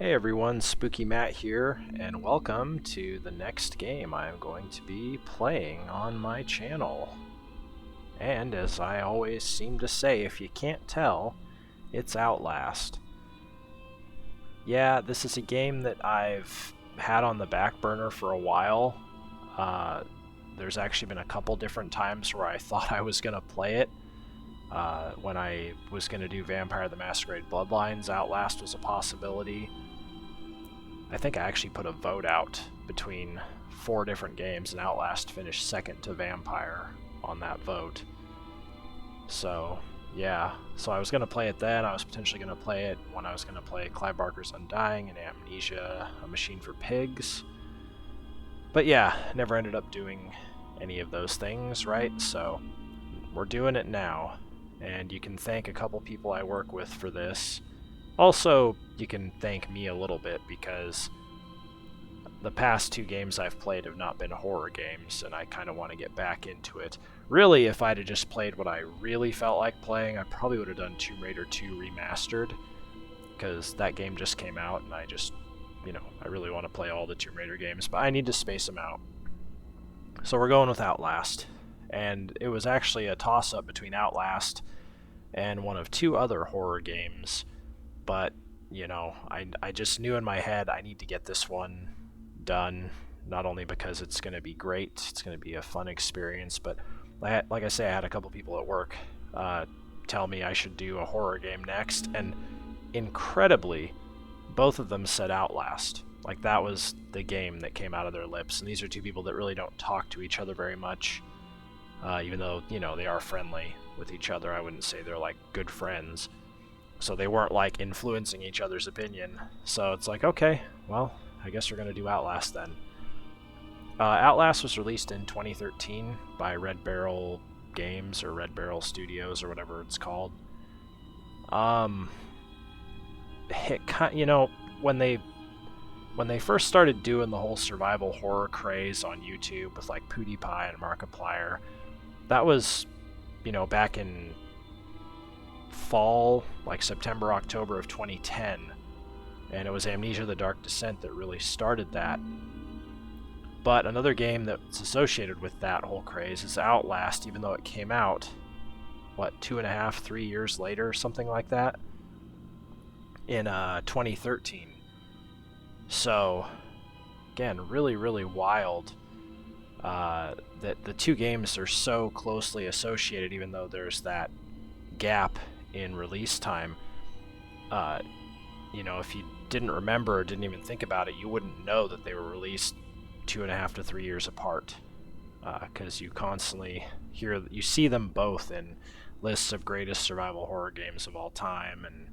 Hey everyone, Spooky Matt here, and welcome to the next game I am going to be playing on my channel. And as I always seem to say, if you can't tell, it's Outlast. Yeah, this is a game that I've had on the back burner for a while. There's actually been a couple different times where I thought I was going to play it. When I was going to do Vampire the Masquerade Bloodlines, Outlast was a possibility. I think I actually put a vote out between 4 different games, and Outlast finished second to Vampire on that vote. So, yeah. So I was going to play it then. I was potentially going to play it when I was going to play Clive Barker's Undying and Amnesia, A Machine for Pigs. But yeah, never ended up doing any of those things, right? So we're doing it now. And you can thank a couple people I work with for this. Also, you can thank me a little bit because the past 2 games I've played have not been horror games, and I kind of want to get back into it. Really, if I'd have just played what I really felt like playing, I probably would have done Tomb Raider 2 Remastered, because that game just came out, and I just, I really want to play all the Tomb Raider games, but I need to space them out. So we're going with Outlast, and it was actually a toss-up between Outlast and one of 2 other horror games. But, I just knew in my head I need to get this one done, not only because it's going to be great, it's going to be a fun experience, but like I say, I had a couple people at work tell me I should do a horror game next, and incredibly, both of them said Outlast. Like, that was the game that came out of their lips, and these are 2 people that really don't talk to each other very much, even though, they are friendly with each other. I wouldn't say they're, like, good friends. So they weren't like influencing each other's opinion. So it's like, okay, well, I guess we're going to do Outlast then. Outlast was released in 2013 by Red Barrel Games or Red Barrel Studios or whatever it's called. When they first started doing the whole survival horror craze on YouTube with like PewDiePie and Markiplier, that was, back in fall, like September, October of 2010, and it was Amnesia: The Dark Descent that really started that. But another game that's associated with that whole craze is Outlast, even though it came out, 2.5, 3 years later, something like that, in 2013. So, again, really, really wild that the 2 games are so closely associated, even though there's that gap in release time. If you didn't remember or didn't even think about it, you wouldn't know that they were released 2.5 to 3 years apart, because you constantly you see them both in lists of greatest survival horror games of all time, and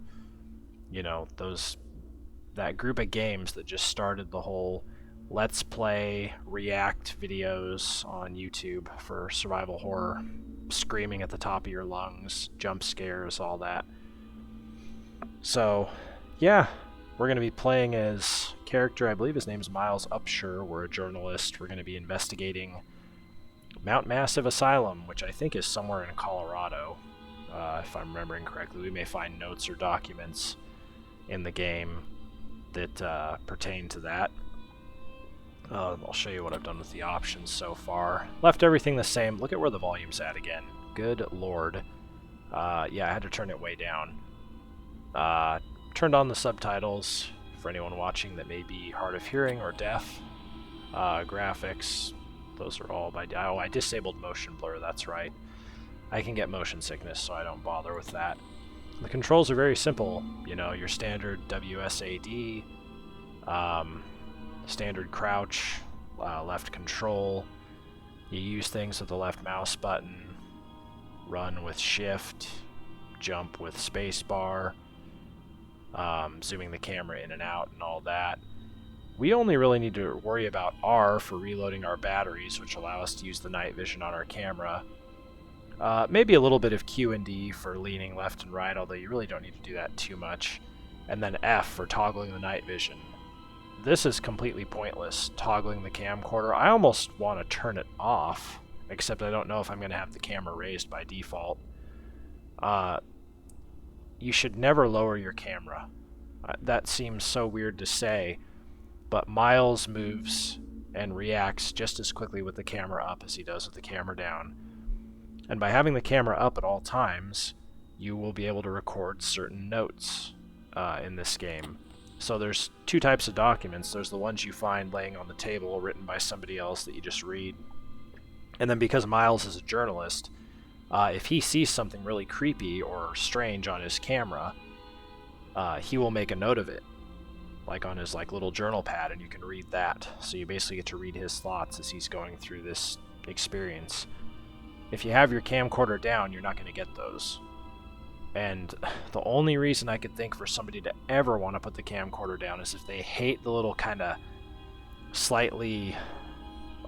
that group of games that just started the whole let's play react videos on YouTube for survival horror, screaming at the top of your lungs, jump scares, all that. So, yeah, we're going to be playing as character, I believe his name's Miles Upshur. We're a journalist. We're going to be investigating Mount Massive Asylum, which I think is somewhere in Colorado, if I'm remembering correctly. We may find notes or documents in the game that pertain to that. I'll show you what I've done with the options so far. Left everything the same. Look at where the volume's at again. Good lord. Yeah, I had to turn it way down. Turned on the subtitles for anyone watching that may be hard of hearing or deaf. Graphics, those are all by... Oh, I disabled motion blur, that's right. I can get motion sickness, so I don't bother with that. The controls are very simple. Your standard WSAD, standard crouch, left control. You use things with the left mouse button, run with shift, jump with spacebar, zooming the camera in and out and all that. We only really need to worry about R for reloading our batteries, which allow us to use the night vision on our camera. Maybe a little bit of Q and D for leaning left and right, although you really don't need to do that too much. And then F for toggling the night vision. This is completely pointless, toggling the camcorder. I almost want to turn it off, except I don't know if I'm going to have the camera raised by default. You should never lower your camera. That seems so weird to say, but Miles moves and reacts just as quickly with the camera up as he does with the camera down. And by having the camera up at all times, you will be able to record certain notes in this game. So there's two types of documents. There's the ones you find laying on the table, written by somebody else that you just read. And then because Miles is a journalist, if he sees something really creepy or strange on his camera, he will make a note of it, like on his little journal pad, and you can read that. So you basically get to read his thoughts as he's going through this experience. If you have your camcorder down, you're not going to get those. And the only reason I could think for somebody to ever want to put the camcorder down is if they hate the little kind of slightly,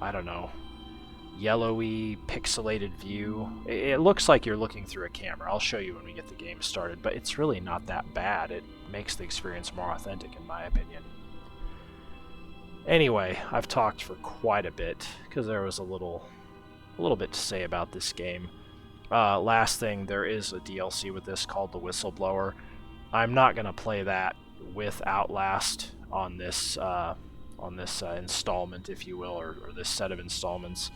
I don't know, yellowy, pixelated view. It looks like you're looking through a camera. I'll show you when we get the game started, but it's really not that bad. It makes the experience more authentic, in my opinion. Anyway, I've talked for quite a bit, because there was a little bit to say about this game. Last thing, there is a DLC with this called the Whistleblower. I'm not going to play that with Outlast on this installment, if you will, or this set of installments.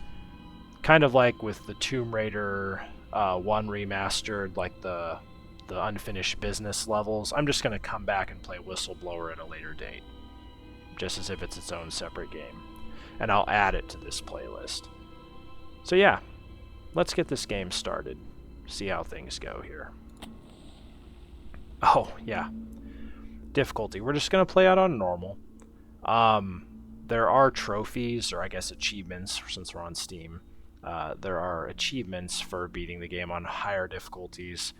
Kind of like with the Tomb Raider 1 remastered, like the unfinished business levels. I'm just going to come back and play Whistleblower at a later date, just as if it's its own separate game. And I'll add it to this playlist. So yeah, let's get this game started. See how things go here. Oh, yeah. Difficulty. We're just going to play out on normal. There are trophies, or I guess achievements, since we're on Steam. There are achievements for beating the game on higher difficulties.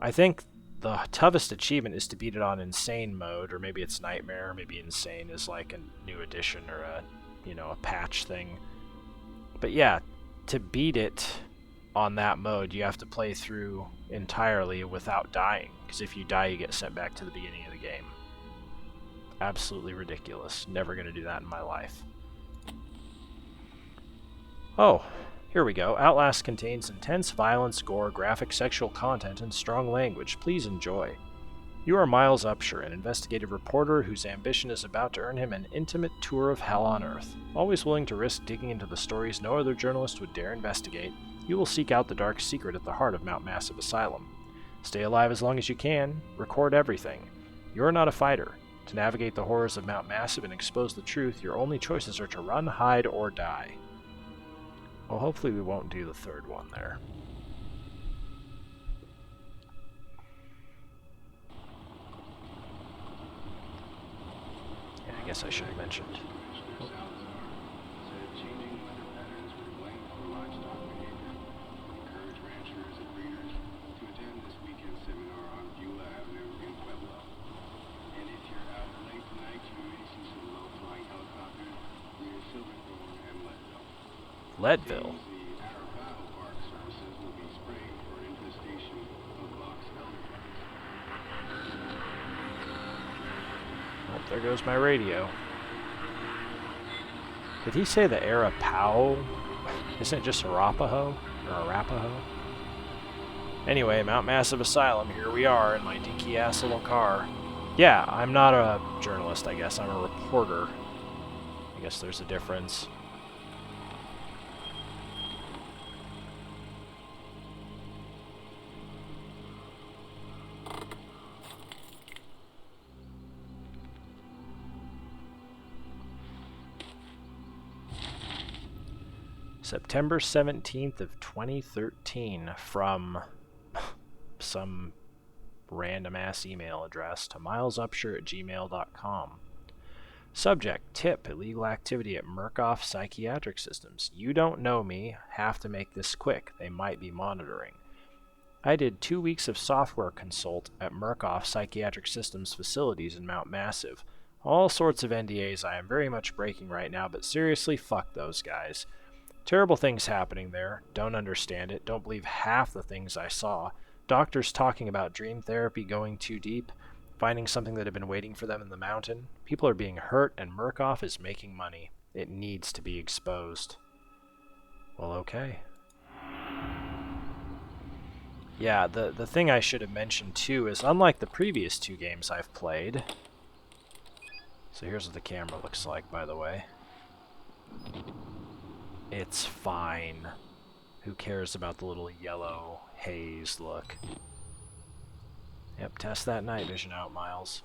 I think the toughest achievement is to beat it on insane mode, or maybe it's nightmare. Maybe insane is like a new addition or a patch thing. But yeah, to beat it on that mode, you have to play through entirely without dying, because if you die, you get sent back to the beginning of the game. Absolutely ridiculous. Never going to do that in my life. Oh, here we go. Outlast contains intense violence, gore, graphic sexual content, and strong language. Please enjoy. You are Miles Upshur, an investigative reporter whose ambition is about to earn him an intimate tour of hell on Earth. Always willing to risk digging into the stories no other journalist would dare investigate, you will seek out the dark secret at the heart of Mount Massive Asylum. Stay alive as long as you can. Record everything. You're not a fighter. To navigate the horrors of Mount Massive and expose the truth, your only choices are to run, hide, or die. Well, hopefully we won't do the third one there. Yeah, I guess I should have mentioned. Oh. Leadville. Oh, there goes my radio. Did he say the Arapaho? Isn't it just Arapaho? Or Arapaho? Anyway, Mount Massive Asylum, here we are in my dinky ass little car. Yeah, I'm not a journalist, I guess. I'm a reporter. I guess there's a difference. September 17th of 2013 from some random-ass email address to milesupshur@gmail.com. Subject, tip, illegal activity at Murkoff Psychiatric Systems. You don't know me, have to make this quick. They might be monitoring. I did 2 weeks of software consult at Murkoff Psychiatric Systems facilities in Mount Massive. All sorts of NDAs I am very much breaking right now, but seriously, fuck those guys. Terrible things happening there. Don't understand it. Don't believe half the things I saw. Doctors talking about dream therapy going too deep. Finding something that had been waiting for them in the mountain. People are being hurt, and Murkoff is making money. It needs to be exposed. Well, okay. Yeah, the thing I should have mentioned too is unlike the previous two games I've played. So here's what the camera looks like, by the way. It's fine. Who cares about the little yellow haze look? Yep, test that night vision out, Miles.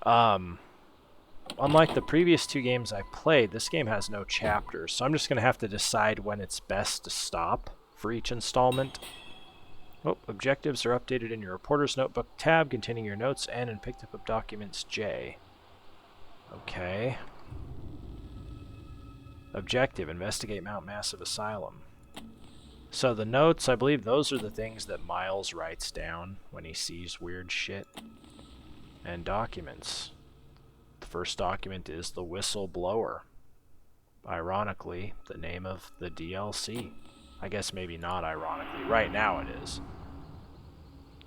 Unlike the previous two games I played, this game has no chapters, so I'm just going to have to decide when it's best to stop for each installment. Oh, objectives are updated in your reporter's notebook tab containing your notes and in picked up of documents J. Okay. Objective, investigate Mount Massive Asylum. So the notes, I believe those are the things that Miles writes down when he sees weird shit. And documents. The first document is the whistleblower. Ironically, the name of the DLC. I guess maybe not ironically. Right now it is.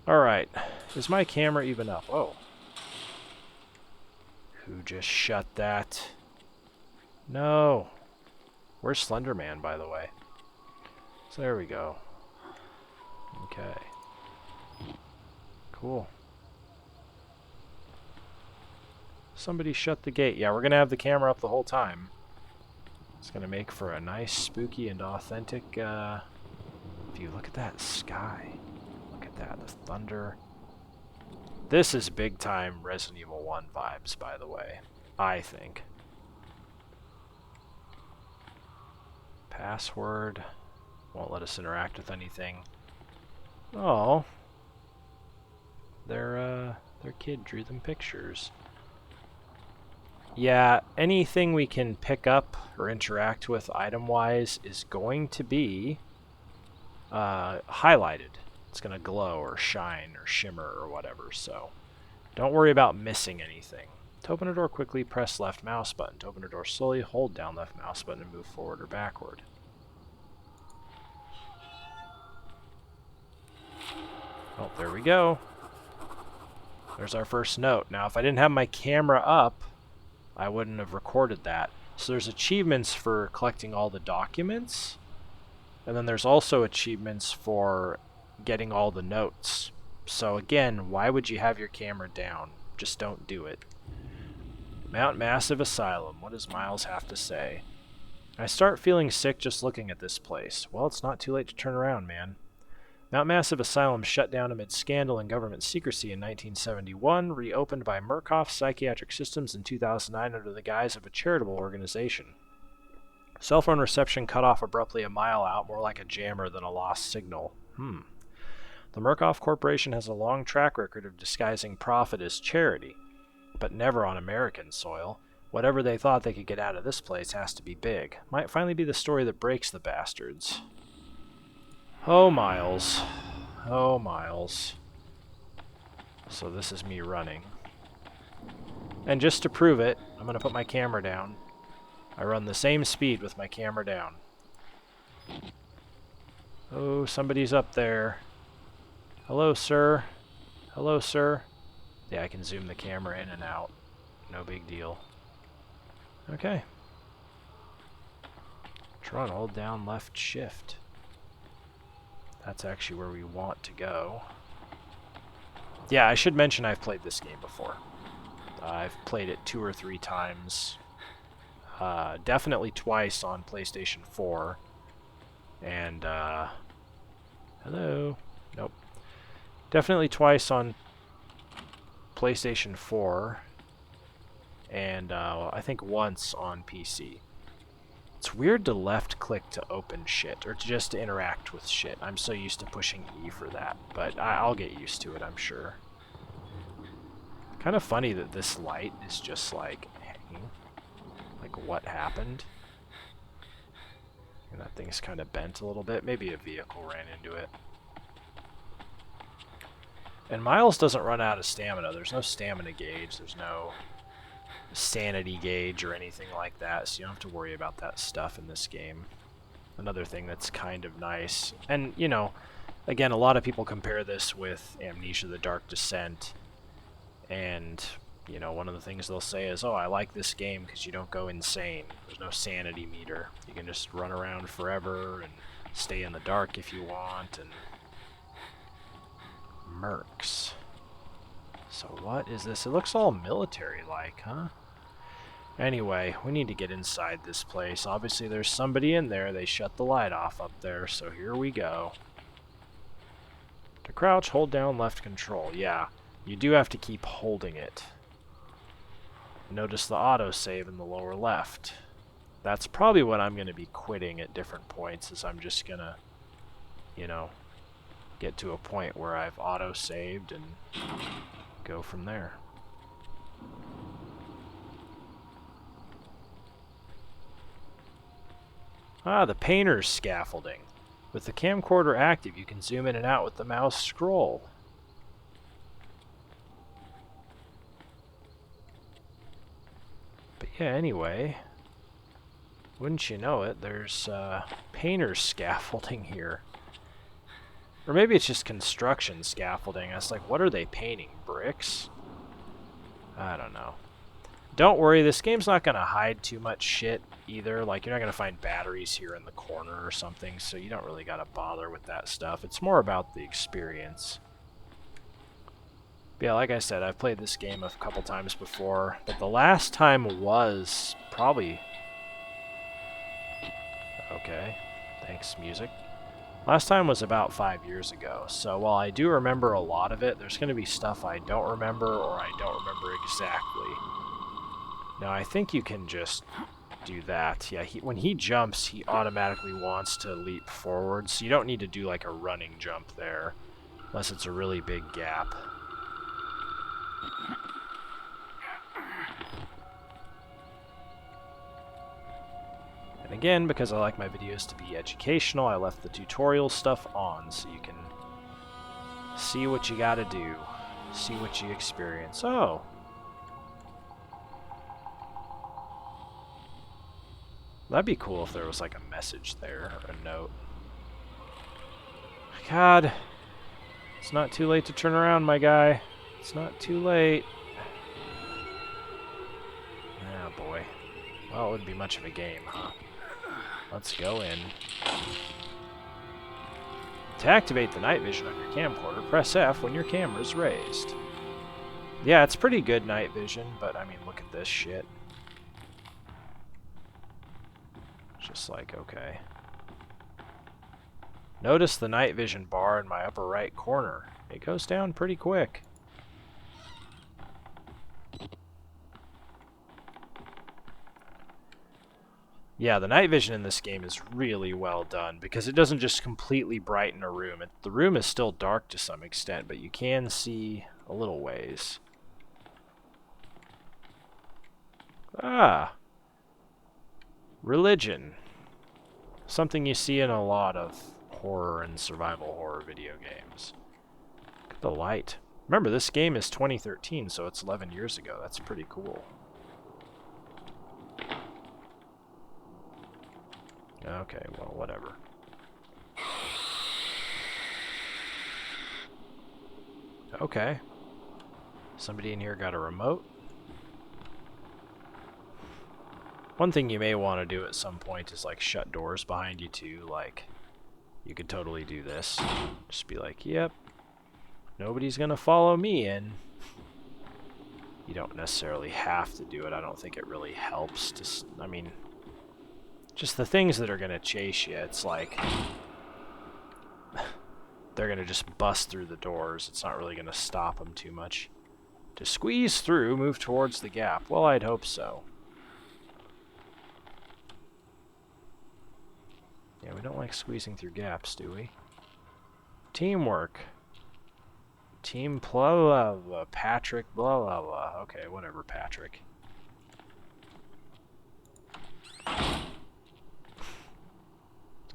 Alright. Is my camera even up? Oh. Who just shut that? No. Where's Slender Man, by the way? So there we go. Okay. Cool. Somebody shut the gate. Yeah, we're going to have the camera up the whole time. It's going to make for a nice, spooky, and authentic view. Look at that sky. Look at that. The thunder. This is big-time Resident Evil 1 vibes, by the way. I think. Password. Won't let us interact with anything. Oh. Their kid drew them pictures. Yeah, anything we can pick up or interact with item-wise is going to be highlighted. It's going to glow or shine or shimmer or whatever, so don't worry about missing anything. To open a door quickly, press left mouse button. To open a door slowly, hold down left mouse button and move forward or backward. Oh, there we go. There's our first note. Now, if I didn't have my camera up, I wouldn't have recorded that. So there's achievements for collecting all the documents, and then there's also achievements for getting all the notes. So again, why would you have your camera down? Just don't do it. Mount Massive Asylum. What does Miles have to say? I start feeling sick just looking at this place. Well, it's not too late to turn around, man. Mount Massive Asylum shut down amid scandal and government secrecy in 1971, reopened by Murkoff Psychiatric Systems in 2009 under the guise of a charitable organization. Cell phone reception cut off abruptly a mile out, more like a jammer than a lost signal. The Murkoff Corporation has a long track record of disguising profit as charity, but never on American soil. Whatever they thought they could get out of this place has to be big. Might finally be the story that breaks the bastards. Oh, Miles. Oh, Miles. So this is me running. And just to prove it, I'm going to put my camera down. I run the same speed with my camera down. Oh, somebody's up there. Hello, sir. Hello, sir. Yeah, I can zoom the camera in and out. No big deal. Okay. Try and hold down left shift. That's actually where we want to go. Yeah, I should mention I've played this game before. I've played it 2 or 3 times. Definitely twice on PlayStation 4. And, hello? Nope. Definitely twice on PlayStation 4. And, I think once on PC. It's weird to left click to open shit, or to just to interact with shit. I'm so used to pushing E for that, but I'll get used to it, I'm sure. Kind of funny that this light is just like hanging. Like what happened? And that thing's kind of bent a little bit. Maybe a vehicle ran into it. And Miles doesn't run out of stamina. There's no stamina gauge. There's no sanity gauge or anything like that, so you don't have to worry about that stuff in this game. Another thing that's kind of nice. And, you know, again, a lot of people compare this with Amnesia: The Dark Descent, and, you know, one of the things they'll say is, oh, I like this game because you don't go insane. There's no sanity meter. You can just run around forever and stay in the dark if you want, and Mercs. So what is this? It looks all military-like, huh? Anyway, we need to get inside this place. Obviously, there's somebody in there. They shut the light off up there, so here we go. To crouch, hold down left control. Yeah, you do have to keep holding it. Notice the autosave in the lower left. That's probably what I'm going to be quitting at different points, is I'm just going to, you know, get to a point where I've auto-saved and go from there. Ah, the painter's scaffolding. With the camcorder active, you can zoom in and out with the mouse scroll. But yeah, anyway, wouldn't you know it, there's painter's scaffolding here. Or maybe it's just construction scaffolding. I was like, what are they painting? Bricks? I don't know. Don't worry, this game's not going to hide too much shit either. Like, you're not going to find batteries here in the corner or something, so you don't really got to bother with that stuff. It's more about the experience. But yeah, like I said, I've played this game a couple times before, but the last time was probably... Okay, thanks, music. Last time was about 5 years ago, so while I do remember a lot of it, there's going to be stuff I don't remember or I don't remember exactly. Now, I think you can just do that. Yeah, when he jumps, he automatically wants to leap forward, so you don't need to do like a running jump there, unless it's a really big gap. And again, because I like my videos to be educational, I left the tutorial stuff on so you can see what you gotta do, see what you experience. Oh! That'd be cool if there was like a message there, or a note. God, it's not too late to turn around, my guy. It's not too late. Oh boy. Well, it wouldn't be much of a game, huh? Let's go in. To activate the night vision on your camcorder, press F when your camera's raised. Yeah, it's pretty good night vision, but I mean, look at this shit. Just like, okay. Notice the night vision bar in my upper right corner. It goes down pretty quick. Yeah, the night vision in this game is really well done because it doesn't just completely brighten a room. The room is still dark to some extent, but you can see a little ways. Ah! Religion. Something you see in a lot of horror and survival horror video games. Look at the light. Remember, this game is 2013, so it's 11 years ago. That's pretty cool. Okay, well, whatever. Okay. Somebody in here got a remote. One thing you may want to do at some point is, like, shut doors behind you, too. Like, you could totally do this. Just be like, yep, nobody's gonna follow me in. You don't necessarily have to do it. I don't think it really helps to... I mean... Just the things that are going to chase you, it's like... they're going to just bust through the doors. It's not really going to stop them too much. To squeeze through, move towards the gap. Well, I'd hope so. Yeah, we don't like squeezing through gaps, do we? Teamwork. Team blah blah blah. Patrick blah blah blah. Okay, whatever, Patrick.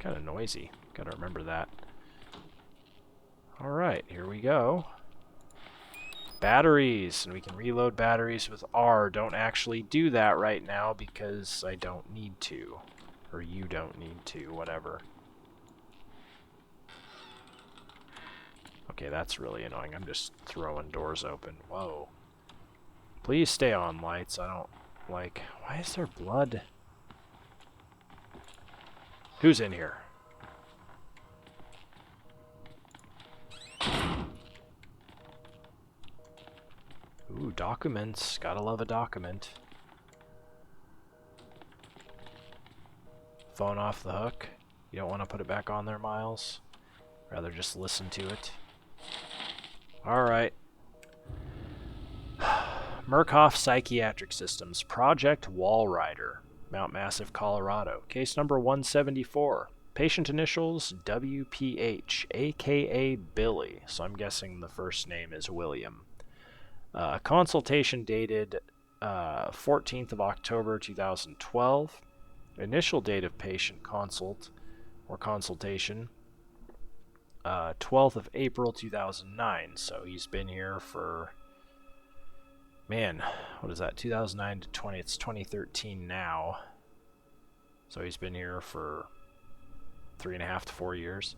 Kind of noisy. Gotta remember that. Alright, here we go. Batteries, and we can reload batteries with R. Don't actually do that right now because I don't need to. Or you don't need to, whatever. Okay, that's really annoying. I'm just throwing doors open. Whoa. Please stay on, lights. I don't like... Why is there blood? Who's in here? Ooh, documents. Gotta love a document. Phone off the hook. You don't want to put it back on there, Miles. Rather just listen to it. Alright. Murkoff Psychiatric Systems, Project Walrider, Mount Massive, Colorado. Case number 174. Patient initials WPH, aka Billy. So I'm guessing the first name is William. Consultation dated 14th of October 2012. Initial date of patient consult or consultation 12th of April 2009. So he's been here for, man, what is that, 2009 to 20, it's 2013 now. So he's been here for 3.5 to 4 years.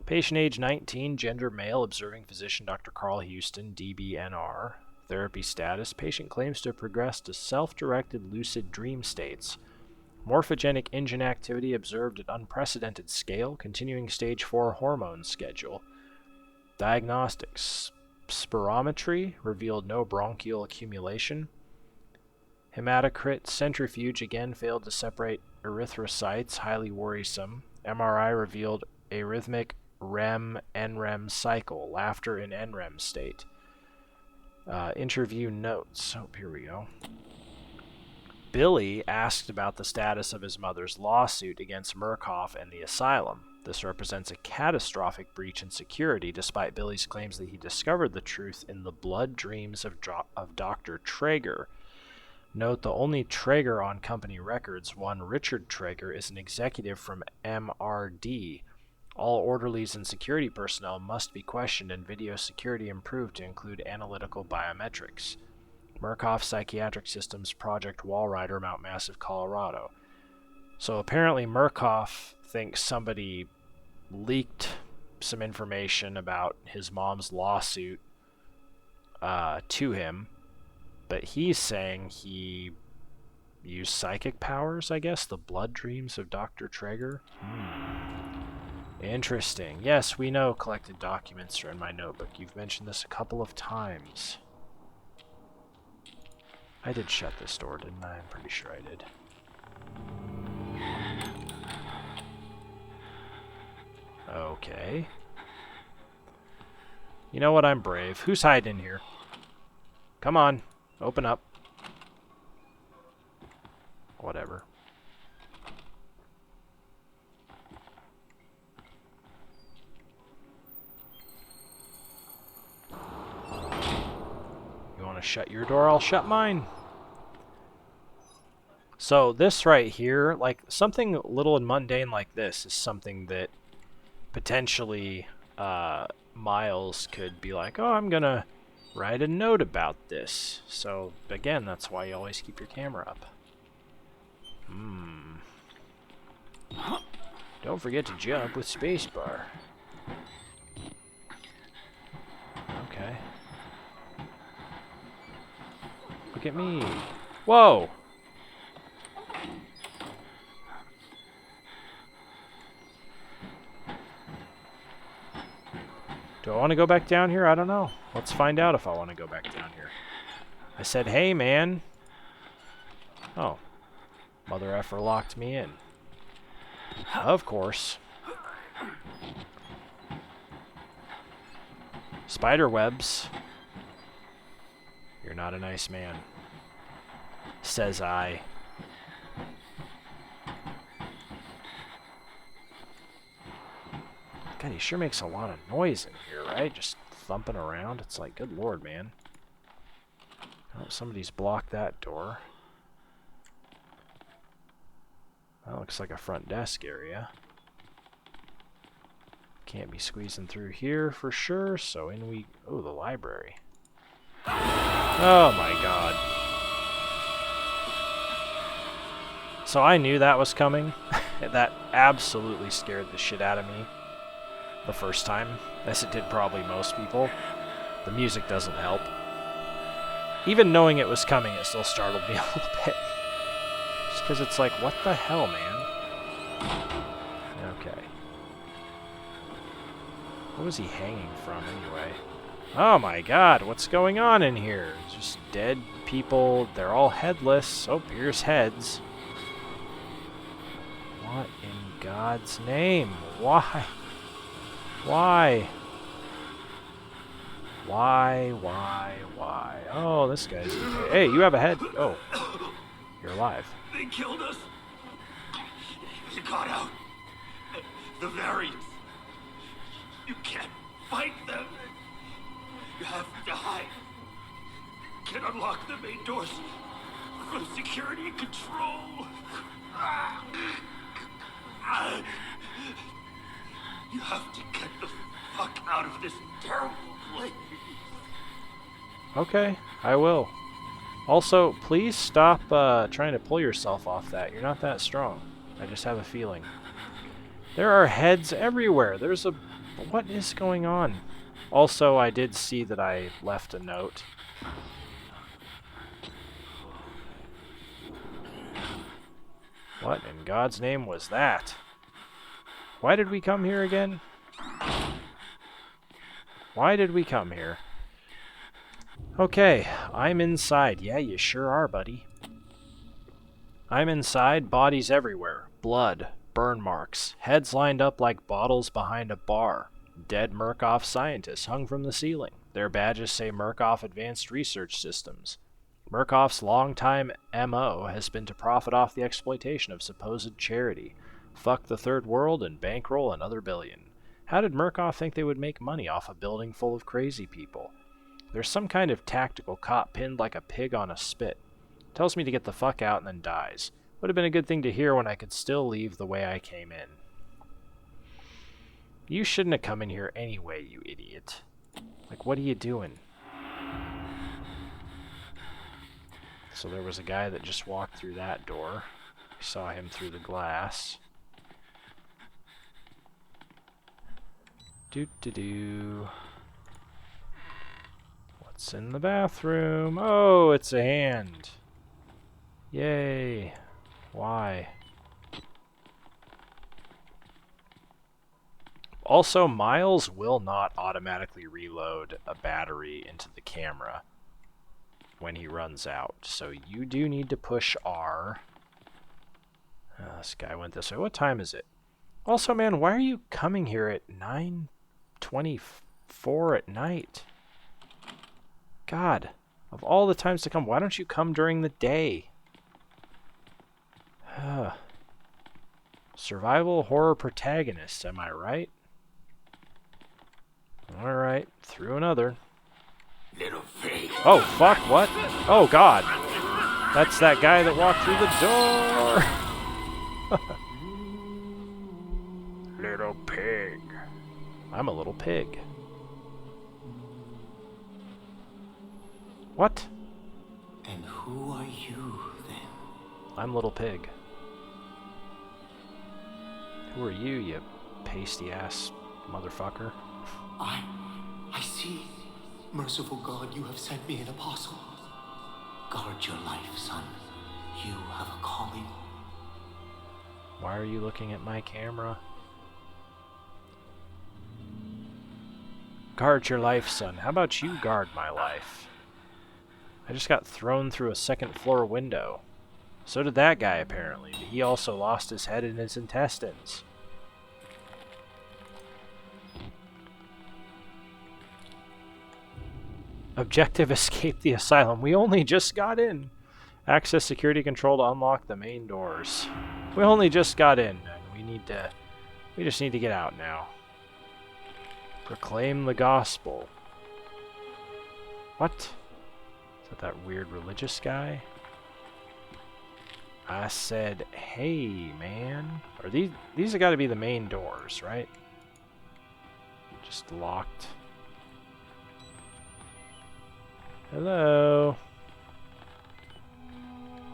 Patient age 19, gender male, observing physician Dr. Carl Houston, DBNR. Therapy status, patient claims to have progressed to self-directed lucid dream states. Morphogenic engine activity observed at unprecedented scale, continuing stage 4 hormone schedule. Diagnostics, spirometry revealed no bronchial accumulation. Hematocrit centrifuge again failed to separate erythrocytes, highly worrisome. MRI revealed arrhythmic REM-NREM cycle, laughter in NREM state. Interview notes. Oh, here we go. Billy asked about the status of his mother's lawsuit against Murkoff and the Asylum. This represents a catastrophic breach in security, despite Billy's claims that he discovered the truth in the blood dreams of Dr. Traeger. Note the only Traeger on company records, one Richard Traeger, is an executive from MRD. All orderlies and security personnel must be questioned and video security improved to include analytical biometrics. Murkoff Psychiatric Systems, Project Walrider, Mount Massive, Colorado. So apparently Murkoff thinks somebody leaked some information about his mom's lawsuit to him, but he's saying he used psychic powers, I guess, the blood dreams of Dr. Traeger. Interesting. Yes, we know collected documents are in my notebook. You've mentioned this a couple of times. I did shut this door, didn't I? I'm pretty sure I did. Okay. You know what? I'm brave. Who's hiding in here? Come on. Open up. Whatever. You want to shut your door? I'll shut mine. So this right here, like something little and mundane like this is something that potentially Miles could be like, oh, I'm gonna write a note about this. So again, that's why you always keep your camera up. Don't forget to jump with spacebar. Okay. Look at me. Whoa! Do I want to go back down here? I don't know. Let's find out if I want to go back down here. I said, hey, man. Oh. Mother effer locked me in. Of course. Spider webs. You're not a nice man. Says I. God, he sure makes a lot of noise in here, right? Just thumping around. It's like, good lord, man. Oh, somebody's blocked that door. That looks like a front desk area. Can't be squeezing through here for sure, so in we... Oh, the library. Oh my god. So I knew that was coming. That absolutely scared the shit out of me the first time, as it did probably most people. The music doesn't help. Even knowing it was coming, it still startled me a little bit. Just because it's like, what the hell, man? Okay. What was he hanging from, anyway? Oh my god, what's going on in here? Just dead people. They're all headless. Oh, here's heads. What in God's name? Why? Why? Why? Oh, this guy's... Hey, you have a head. Oh, you're alive. They killed us. You got out. The variants. You can't fight them. You have to hide. You can unlock the main doors from security and control. You have to get the fuck out of this terrible place. Okay, I will. Also, please stop trying to pull yourself off that. You're not that strong. I just have a feeling. There are heads everywhere. There's a... What is going on? Also, I did see that I left a note. What in God's name was that? Why did we come here again? Why did we come here? Okay, I'm inside. Yeah, you sure are, buddy. I'm inside, bodies everywhere. Blood, burn marks, heads lined up like bottles behind a bar. Dead Murkoff scientists hung from the ceiling. Their badges say Murkoff Advanced Research Systems. Murkoff's longtime MO has been to profit off the exploitation of supposed charity. Fuck the third world and bankroll another billion. How did Murkoff think they would make money off a building full of crazy people? There's some kind of tactical cop pinned like a pig on a spit. Tells me to get the fuck out and then dies. Would have been a good thing to hear when I could still leave the way I came in. You shouldn't have come in here anyway, you idiot. Like, what are you doing? So there was a guy that just walked through that door. I saw him through the glass. Doo-doo-doo. What's in the bathroom? Oh, it's a hand. Yay. Why? Also, Miles will not automatically reload a battery into the camera when he runs out. So you do need to push R. This guy went this way. What time is it? Also, man, why are you coming here at 9:24 at night? God, of all the times to come, why don't you come during the day? Survival horror protagonist, am I right? Alright, through another. Little pig. Oh, fuck, what? Oh, God. That's that guy that walked through the door. Little pig. I'm a little pig. What? And who are you, then? I'm Little Pig. Who are you, you pasty-ass motherfucker? I see. Merciful God, you have sent me an apostle. Guard your life, son. You have a calling. Why are you looking at my camera? Guard your life, son. How about you guard my life? I just got thrown through a second-floor window. So did that guy, apparently. He also lost his head and his intestines. Objective: escape the asylum. We only just got in. Access security control to unlock the main doors. We only just got in, and we just need to get out now. Proclaim the gospel. What? Is that weird religious guy? I said, hey, man. Are these have got to be the main doors, right? Just locked. Hello.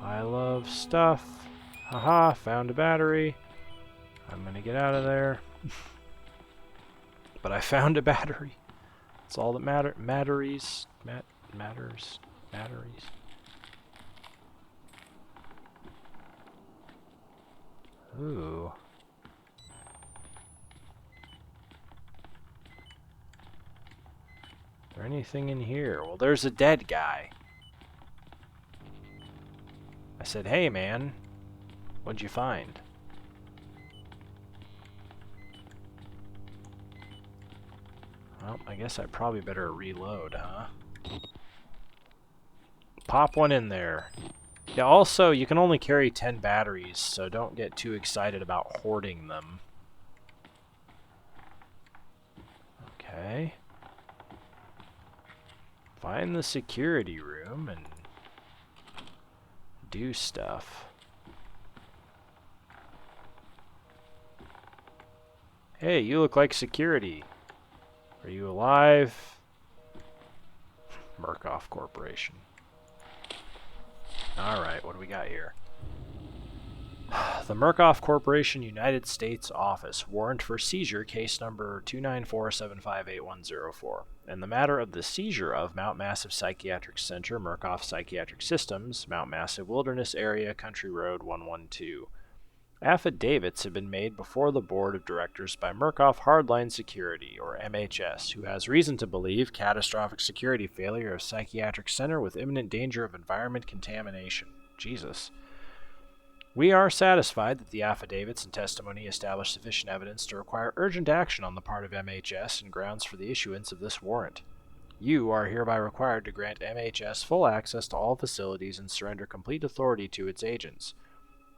I love stuff. Haha, found a battery. I'm gonna get out of there. But I found a battery. That's all that matters. Batteries. Ooh. there anything in here? Well, there's a dead guy. I said, hey man, what'd you find? Well, I guess I probably better reload, huh? Pop one in there. Yeah, also, you can only carry 10 batteries, so don't get too excited about hoarding them. Okay. Find the security room and do stuff. Hey, you look like security. Are you alive? Murkoff Corporation. Alright, what do we got here? The Murkoff Corporation United States Office. Warrant for seizure, case number 294758104. In the matter of the seizure of Mount Massive Psychiatric Center, Murkoff Psychiatric Systems, Mount Massive Wilderness Area, Country Road 112. Affidavits have been made before the Board of Directors by Murkoff Hardline Security, or MHS, who has reason to believe catastrophic security failure of psychiatric center with imminent danger of environment contamination. Jesus. We are satisfied that the affidavits and testimony establish sufficient evidence to require urgent action on the part of MHS and grounds for the issuance of this warrant. You are hereby required to grant MHS full access to all facilities and surrender complete authority to its agents.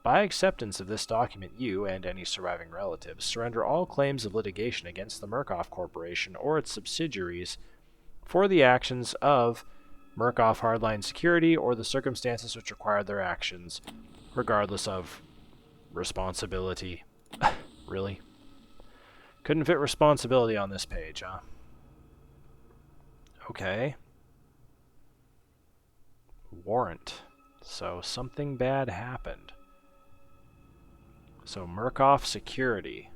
By acceptance of this document, you, and any surviving relatives, surrender all claims of litigation against the Murkoff Corporation or its subsidiaries for the actions of Murkoff Hardline Security or the circumstances which require their actions, regardless of responsibility. Really? Couldn't fit responsibility on this page, huh? Okay. Warrant. So something bad happened. So Murkoff Security.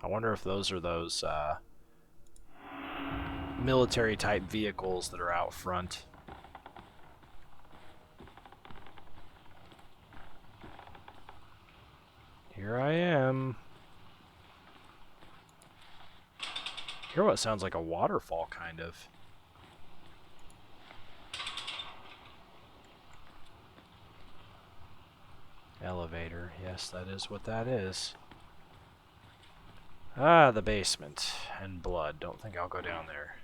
I wonder if those are those military type vehicles that are out front. Here I am. Hear what sounds like a waterfall, kind of. Elevator. Yes, that is what that is. Ah, the basement. And blood. Don't think I'll go down there.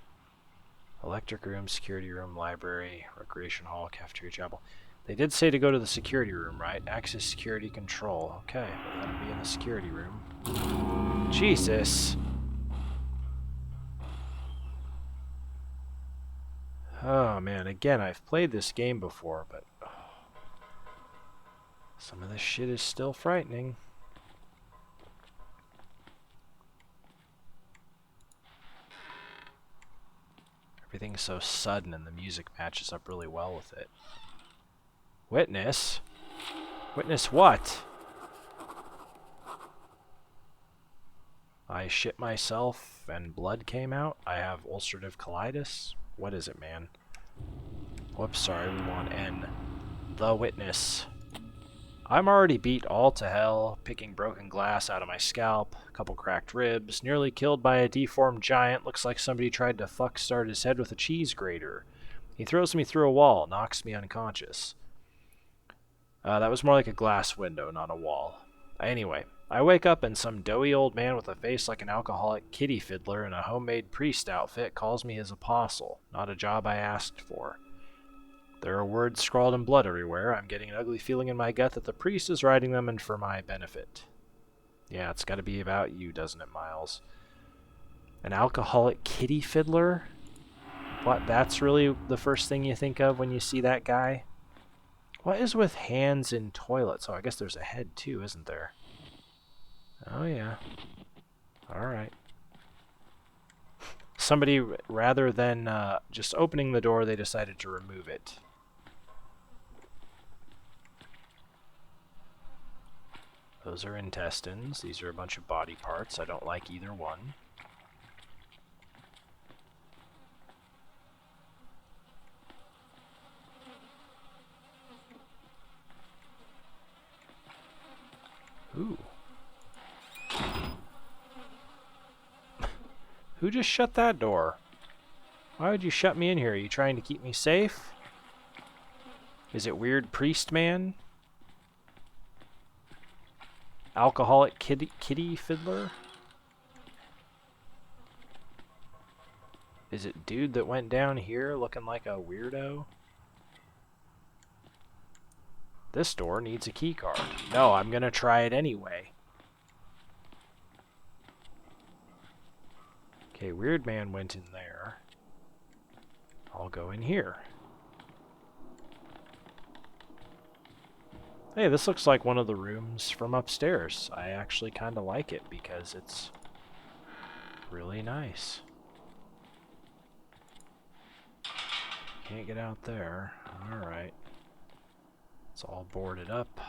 Electric room, security room, library, recreation hall, cafeteria, chapel. They did say to go to the security room, right? Access security control. Okay, well, that'll be in the security room. Jesus! Oh man, again, I've played this game before, but some of this shit is still frightening. Everything's so sudden and the music matches up really well with it. Witness? Witness what? I shit myself and blood came out? I have ulcerative colitis? What is it, man? Whoops, sorry, we want N. The witness. I'm already beat all to hell, picking broken glass out of my scalp, a couple cracked ribs, nearly killed by a deformed giant, looks like somebody tried to fuck start his head with a cheese grater. He throws me through a wall, knocks me unconscious. That was more like a glass window, not a wall. Anyway, I wake up and some doughy old man with a face like an alcoholic kitty fiddler in a homemade priest outfit calls me his apostle. Not a job I asked for. There are words scrawled in blood everywhere. I'm getting an ugly feeling in my gut that the priest is writing them and for my benefit. Yeah, it's gotta be about you, doesn't it, Miles? An alcoholic kitty fiddler? What, that's really the first thing you think of when you see that guy? What is with hands in toilets? Oh, I guess there's a head too, isn't there? Oh, yeah. Alright. Somebody, rather than just opening the door, they decided to remove it. Those are intestines. These are a bunch of body parts. I don't like either one. Ooh. Who just shut that door? Why would you shut me in here? Are you trying to keep me safe? Is it weird priest man? Alcoholic kitty fiddler? Is it dude that went down here looking like a weirdo? This door needs a key card. No, I'm gonna try it anyway. Okay, weird man went in there. I'll go in here. Hey, this looks like one of the rooms from upstairs. I actually kind of like it because it's really nice. Can't get out there. Alright. It's all boarded up.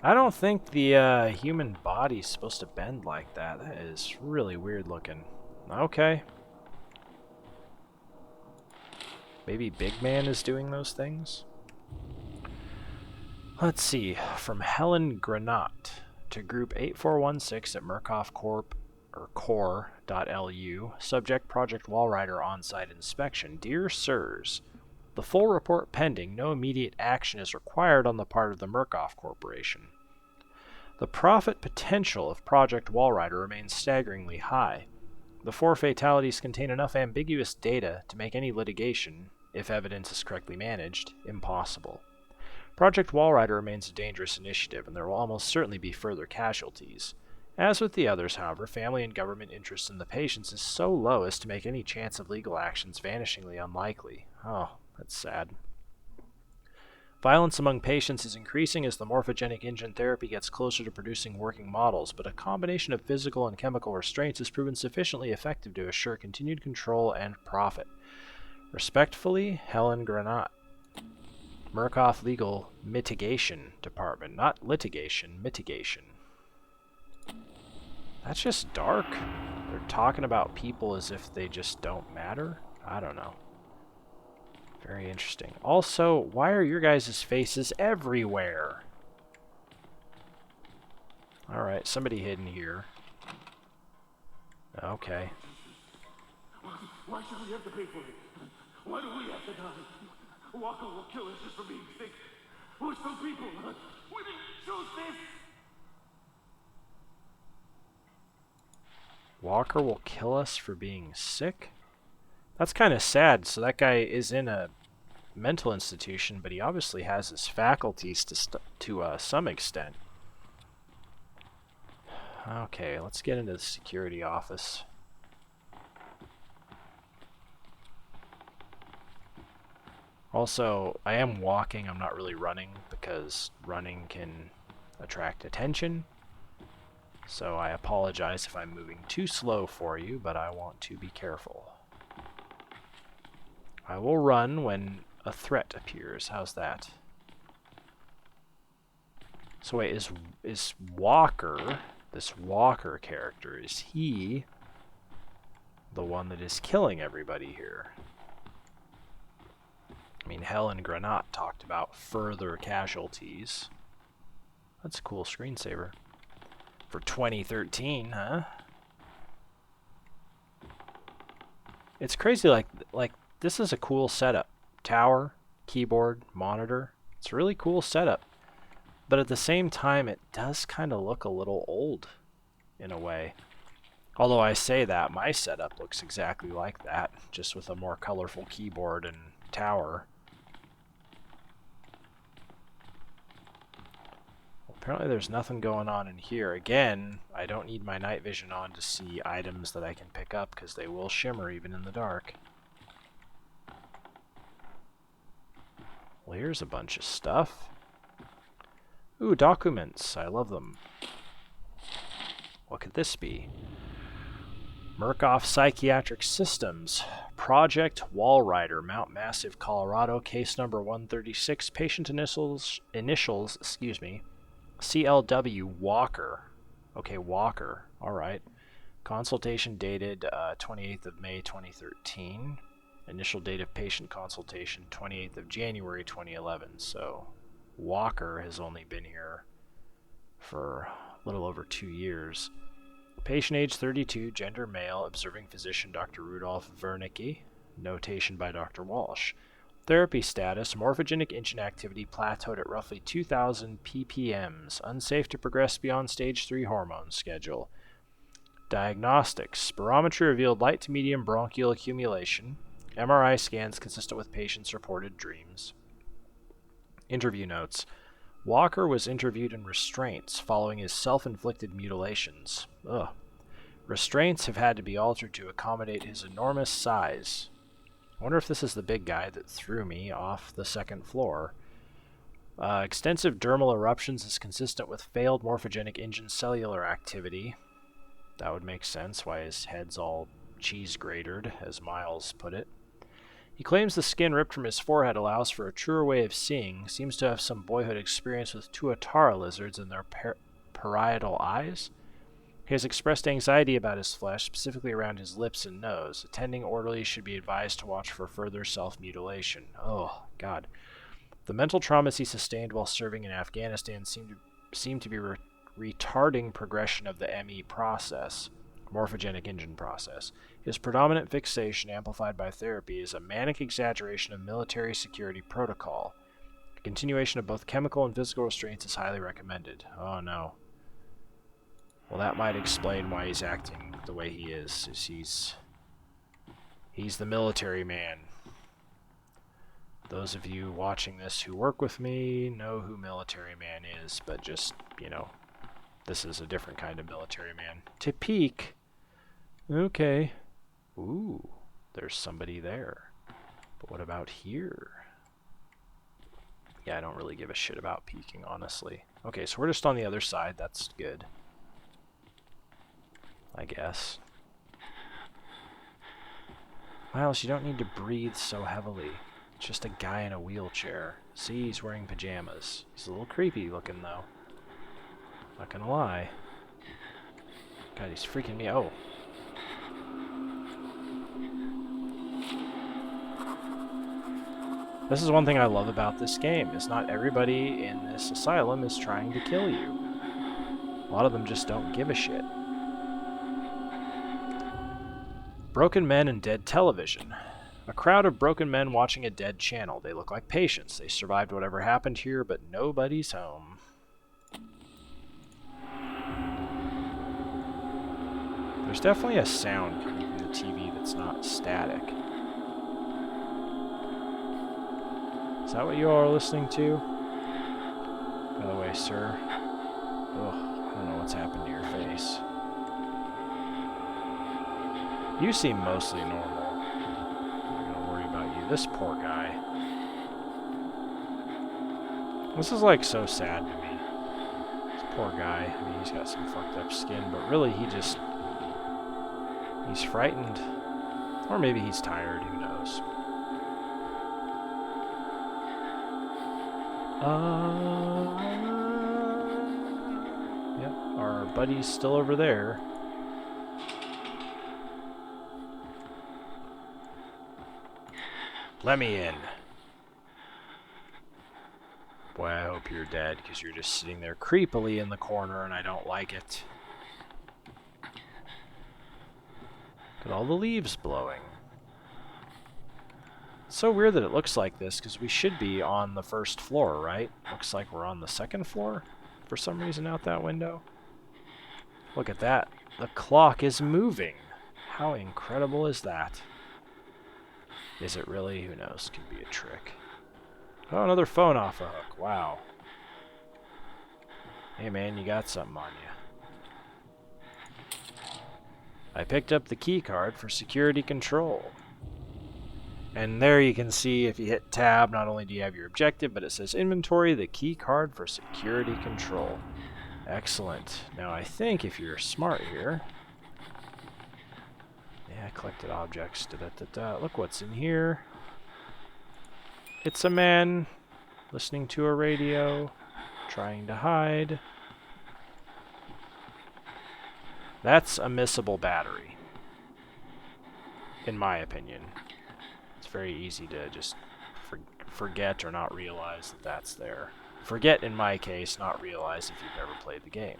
I don't think the human body's supposed to bend like that. That is really weird looking. Okay. Maybe Big Man is doing those things? Let's see. From Helen Granat to Group 8416 at Murkoff Corp or core.lu. Subject Project Wallrider on-site inspection. Dear Sirs, the full report pending. No immediate action is required on the part of the Murkoff Corporation. The profit potential of Project Wallrider remains staggeringly high. The 4 fatalities contain enough ambiguous data to make any litigation, if evidence is correctly managed, impossible. Project Wallrider remains a dangerous initiative, and there will almost certainly be further casualties. As with the others, however, family and government interest in the patients is so low as to make any chance of legal actions vanishingly unlikely. Oh, that's sad. Violence among patients is increasing as the morphogenic engine therapy gets closer to producing working models, but a combination of physical and chemical restraints has proven sufficiently effective to assure continued control and profit. Respectfully, Helen Granat. Murkoff Legal Mitigation Department. Not litigation, mitigation. That's just dark. They're talking about people as if they just don't matter. I don't know. Very interesting. Also, why are your guys' faces everywhere? Alright, somebody hidden here. Okay. Why should we have to pay for it? Why do we have to die? Walker will kill us just for being sick. We're some people. We didn't choose this. Walker will kill us for being sick? That's kind of sad. So that guy is in a mental institution, but he obviously has his faculties to some extent. Okay, let's get into the security office. Also, I am walking, I'm not really running, because running can attract attention. So I apologize if I'm moving too slow for you, but I want to be careful. I will run when a threat appears. How's that? So wait, is Walker, this Walker character, is he the one that is killing everybody here? I mean, Helen Granat talked about further casualties. That's a cool screensaver. For 2013, huh? It's crazy, like this is a cool setup. Tower, keyboard, monitor. It's a really cool setup. But at the same time, it does kind of look a little old in a way. Although I say that, my setup looks exactly like that, just with a more colorful keyboard and tower. Apparently there's nothing going on in here. Again, I don't need my night vision on to see items that I can pick up because they will shimmer even in the dark. Well, here's a bunch of stuff. Ooh, documents. I love them. What could this be? Murkoff Psychiatric Systems. Project Wallrider, Mount Massive, Colorado. Case number 136. Patient initials, excuse me. CLW Walker. Okay, Walker. Alright. Consultation dated 28th of May 2013. Initial date of patient consultation 28th of January 2011. So Walker has only been here for a little over 2 years. Patient age 32, gender male, observing physician Dr. Rudolph Wernicke. Notation by Dr. Walsh. Therapy status, morphogenic engine activity plateaued at roughly 2,000 ppms. Unsafe to progress beyond stage 3 hormone schedule. Diagnostics. Spirometry revealed light to medium bronchial accumulation. MRI scans consistent with patient's reported dreams. Interview notes. Walker was interviewed in restraints following his self-inflicted mutilations. Ugh. Restraints have had to be altered to accommodate his enormous size. I wonder if this is the big guy that threw me off the second floor. Extensive dermal eruptions is consistent with failed morphogenic engine cellular activity. That would make sense why his head's all cheese-gratered, as Miles put it. He claims the skin ripped from his forehead allows for a truer way of seeing, seems to have some boyhood experience with tuatara lizards in their parietal eyes. He has expressed anxiety about his flesh, specifically around his lips and nose. Attending orderlies should be advised to watch for further self-mutilation. Oh, God. The mental traumas he sustained while serving in Afghanistan seem to be retarding progression of the ME process, morphogenic engine process. His predominant fixation, amplified by therapy, is a manic exaggeration of military security protocol. A continuation of both chemical and physical restraints is highly recommended. Oh, no. Well, that might explain why he's acting the way he is. He's the military man. Those of you watching this who work with me know who military man is, but just, this is a different kind of military man. To peek. Okay. Ooh, there's somebody there. But what about here? Yeah, I don't really give a shit about peeking, honestly. Okay, so we're just on the other side. That's good. I guess. Miles, you don't need to breathe so heavily. It's just a guy in a wheelchair. See, he's wearing pajamas. He's a little creepy looking, though. Not gonna lie. God, he's freaking me out. This is one thing I love about this game, is not everybody in this asylum is trying to kill you. A lot of them just don't give a shit. Broken men and dead television. A crowd of broken men watching a dead channel. They look like patients. They survived whatever happened here, but nobody's home. There's definitely a sound coming from the TV that's not static. Is that what you all are listening to? By the way, sir. Ugh, I don't know what's happened to your face. You seem mostly normal. I'm not gonna worry about you. This poor guy. This is like so sad to me. This poor guy. I mean, he's got some fucked up skin, but really he's frightened. Or maybe he's tired, who knows. Yep, our buddy's still over there. Let me in. Boy, I hope you're dead, because you're just sitting there creepily in the corner, and I don't like it. Look at all the leaves blowing. It's so weird that it looks like this, because we should be on the first floor, right? Looks like we're on the second floor, for some reason, out that window. Look at that. The clock is moving. How incredible is that? Is it really? Who knows? Could be a trick. Oh, another phone off a hook. Wow. Hey man, you got something on you. I picked up the key card for security control. And there you can see, if you hit tab, not only do you have your objective, but it says inventory, the key card for security control. Excellent. Now I think if you're smart here... Yeah, collected objects. Look what's in here. It's a man listening to a radio, trying to hide. That's a missable battery, in my opinion. It's very easy to just forget or not realize that that's there. Forget, in my case, not realize if you've never played the game.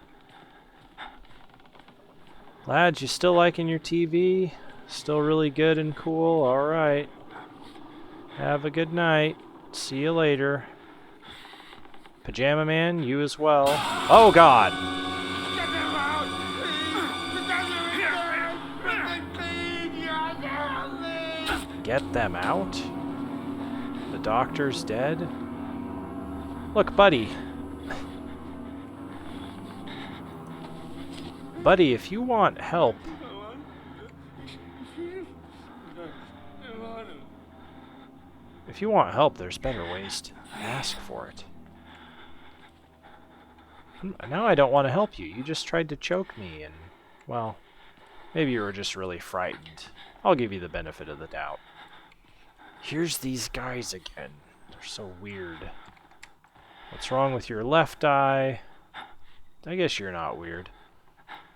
Lads, you still liking your TV? Still really good and cool? Alright. Have a good night. See you later. Pajama Man, you as well. Oh god! Get them out? The doctor's dead? Look, buddy. Buddy, if you want help... If you want help, there's better ways to ask for it. Now I don't want to help you. You just tried to choke me and, well, maybe you were just really frightened. I'll give you the benefit of the doubt. Here's these guys again. They're so weird. What's wrong with your left eye? I guess you're not weird.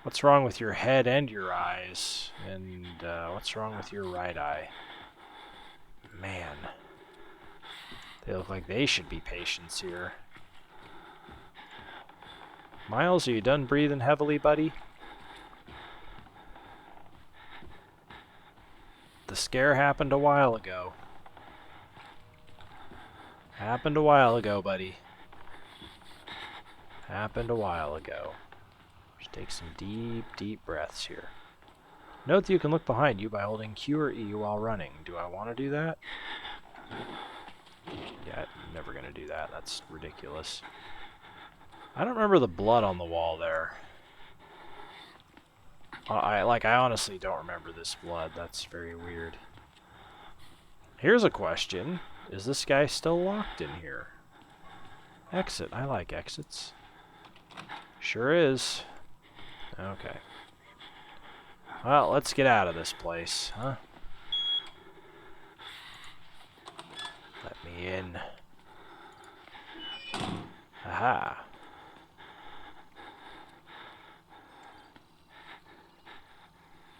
What's wrong with your head and your eyes? And what's wrong with your right eye? Man. They look like they should be patients here. Miles, are you done breathing heavily, buddy? The scare happened a while ago. Happened a while ago, buddy. Happened a while ago. Just take some deep, deep breaths here. Note that you can look behind you by holding Q or E while running. Do I want to do that? Yeah, I'm never going to do that. That's ridiculous. I don't remember the blood on the wall there. I honestly don't remember this blood. That's very weird. Here's a question. Is this guy still locked in here? Exit. I like exits. Sure is. Okay. Well, let's get out of this place, huh? Let me in. Aha.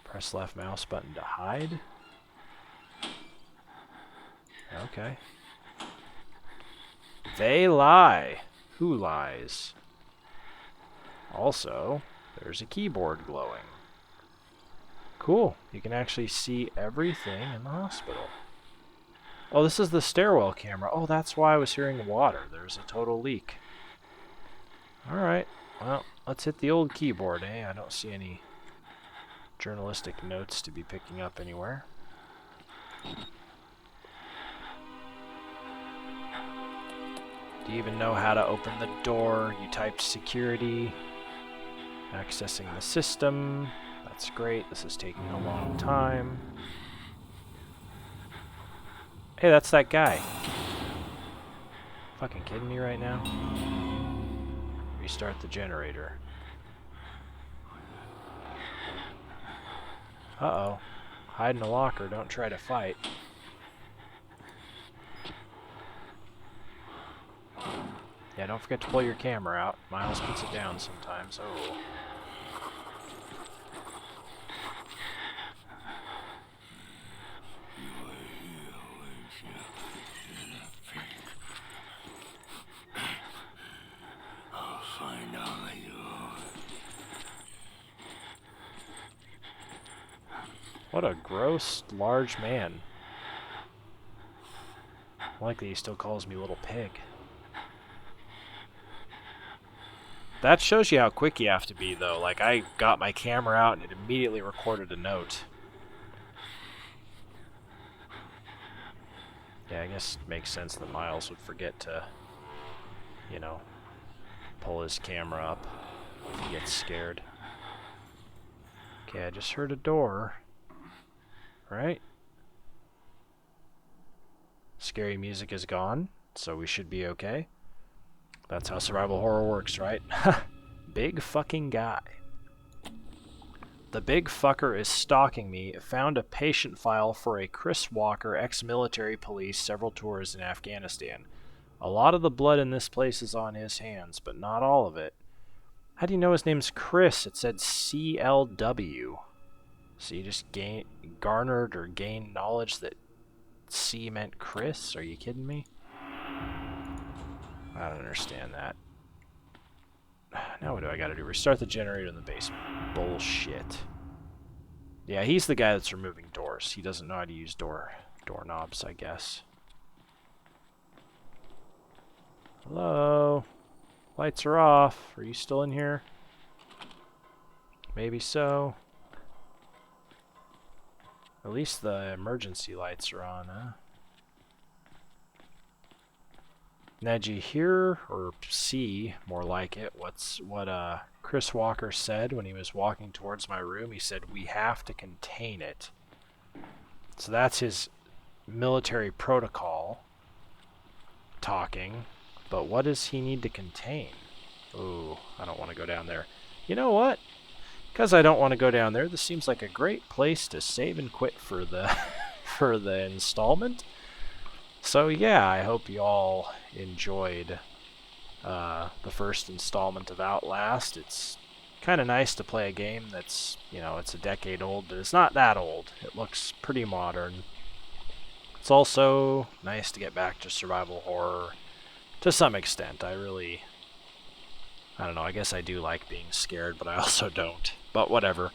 Press left mouse button to hide. Okay. They lie. Who lies? Also, there's a keyboard glowing. Cool. You can actually see everything in the hospital. Oh, this is the stairwell camera. Oh, that's why I was hearing water. There's a total leak. Alright. Well, let's hit the old keyboard, eh? I don't see any journalistic notes to be picking up anywhere. Do you even know how to open the door? You typed security. Accessing the system. That's great. This is taking a long time. Hey, that's that guy. Fucking kidding me right now? Restart the generator. Uh-oh. Hide in a locker. Don't try to fight. Yeah, don't forget to pull your camera out. Miles puts it down sometimes. Oh. What a gross, large man. I like that he still calls me little pig. That shows you how quick you have to be, though. Like, I got my camera out and it immediately recorded a note. Yeah, I guess it makes sense that Miles would forget to, you know, pull his camera up if he gets scared. Okay, I just heard a door. Right? Scary music is gone, so we should be okay. That's how survival horror works, right? Big fucking guy. The big fucker is stalking me. Found a patient file for a Chris Walker, ex-military police, several tours in Afghanistan. A lot of the blood in this place is on his hands, but not all of it. How do you know his name's Chris? It said CLW. So you just garnered or gained knowledge that C meant Chris? Are you kidding me? I don't understand that. Now what do I gotta do? Restart the generator in the basement. Bullshit. Yeah, he's the guy that's removing doors. He doesn't know how to use doorknobs, I guess. Hello? Lights are off. Are you still in here? Maybe so. At least the emergency lights are on, huh? Now, did you hear or see, more like it, what Chris Walker said when he was walking towards my room? He said, "We have to contain it." So that's his military protocol talking. But what does he need to contain? Ooh, I don't want to go down there. You know what? Because I don't want to go down there, this seems like a great place to save and quit for the for the installment. So yeah, I hope you all enjoyed the first installment of Outlast. It's kind of nice to play a game that's, it's a decade old, but it's not that old. It looks pretty modern. It's also nice to get back to survival horror to some extent. I don't know, I guess I do like being scared, but I also don't. But whatever.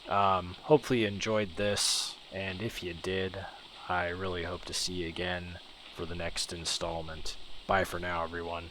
Hopefully you enjoyed this, and if you did, I really hope to see you again for the next installment. Bye for now, everyone.